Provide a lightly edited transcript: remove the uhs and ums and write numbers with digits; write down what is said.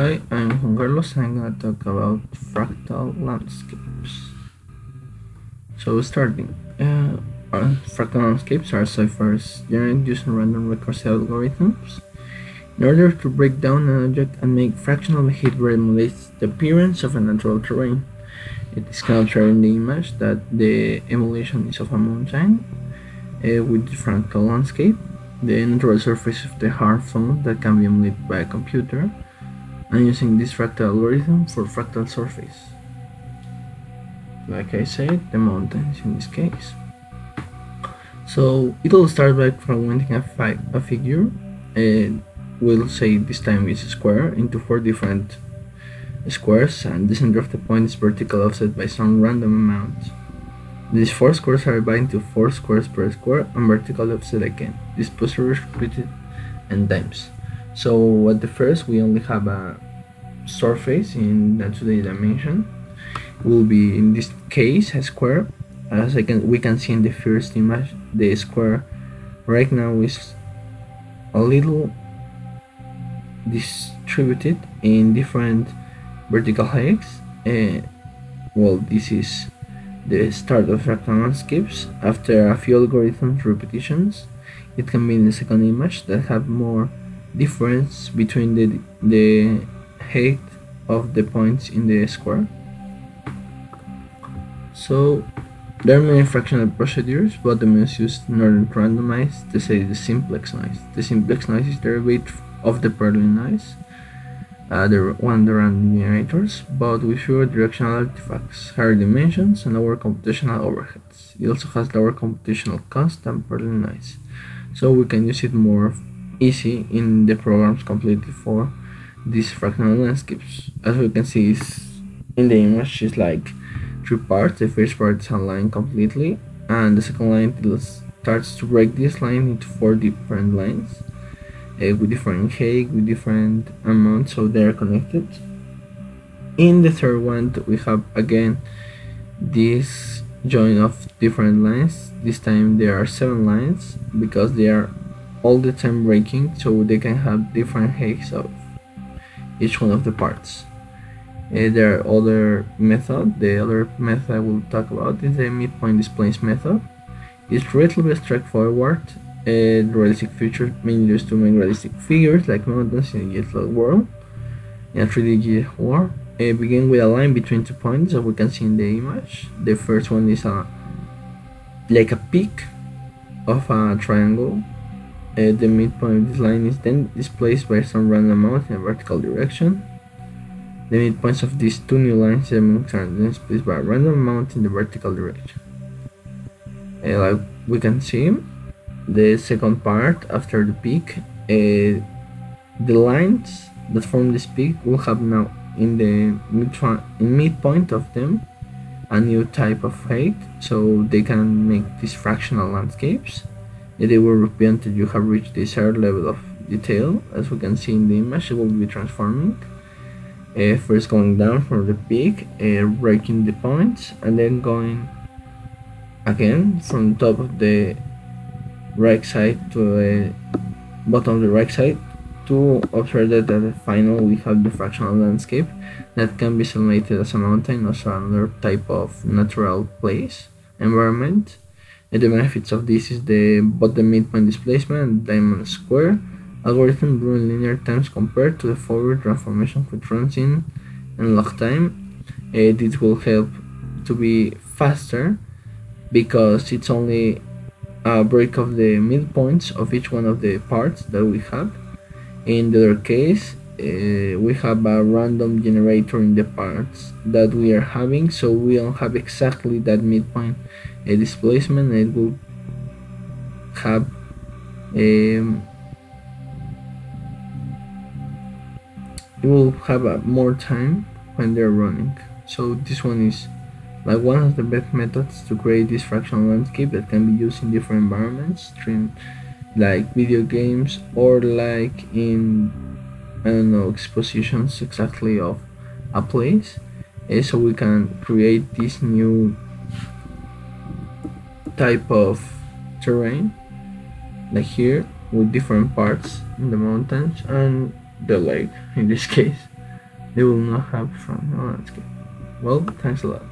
Hi, I'm Juan Carlos and I'm going to talk about fractal landscapes. So starting, fractal landscapes are ciphers generated using random recursive algorithms in order to break down an object and make fractional behavior emulates the appearance of a natural terrain. It is captured in the image that the emulation is of a mountain with the fractal landscape, the natural surface of the hard phone that can be emulated by a computer, and using this fractal algorithm for fractal surface. Like I said, the mountains in this case. So it'll start by fragmenting a figure, and we'll say this time is a square into 4 different squares, and the center of the point is vertical offset by some random amount. These 4 squares are divided into 4 squares per square and vertical offset again. This procedure is repeated n times. So at the first we only have a surface in the 2D dimension. Will be in this case a square. As we can see in the first image, the square right now is a little distributed in different vertical heights. Well, this is the start of fractal landscapes. After a few algorithms repetitions, it can be in the second image that have more difference between the height of the points in the square. So there are many fractional procedures, but the most used in order to randomize the simplex noise. The simplex noise is the derivative of the parallel noise, the random generators, but with fewer directional artifacts, higher dimensions, and lower computational overheads. It also has lower computational cost than parallel noise, so we can use it more easy in the programs completely for these fractal landscapes. As we can see in the image, it's like 3 parts. The first part is aligned completely, and the second line starts to break this line into 4 different lines with different height, with different amounts, so they are connected. In the third one, we have again this join of different lines. This time there are 7 lines because they are all the time breaking, so they can have different heights of each one of the parts. There are other methods. The other method I will talk about is the midpoint displacement method. It's relatively straightforward. The realistic features mainly used to make realistic figures like mountains in a digital world, in a 3D world. Begin with a line between 2 points that we can see in the image. The first one is like a peak of a triangle. The midpoint of this line is then displaced by some random amount in a vertical direction. The midpoints of these 2 new lines are then displaced by a random amount in the vertical direction. Like we can see, the second part after the peak, the lines that form this peak will have now in the midpoint of them a new type of height, so they can make these fractional landscapes. They will repeat until you have reached the desired level of detail. As we can see in the image, it will be transforming. First going down from the peak, breaking the points, and then going again from the top of the right side to the bottom of the right side to observe that at the final we have the fractional landscape that can be simulated as a mountain or another type of natural place environment. The benefits of this is both the midpoint displacement and diamond square algorithm grew in linear times compared to the Fourier transformation which runs in log time. This will help to be faster because it's only a break of the midpoints of each one of the parts that we have. In the other case, we have a random generator in the parts that we are having, so we don't have exactly that midpoint displacement. It will have more time when they're running. So this one is like one of the best methods to create this fractional landscape that can be used in different environments, like video games or like in, I don't know, expositions exactly of a place. So we can create this new type of terrain like here with different parts in the mountains and the lake in this case. They will not have fractal landscape. Well, thanks a lot.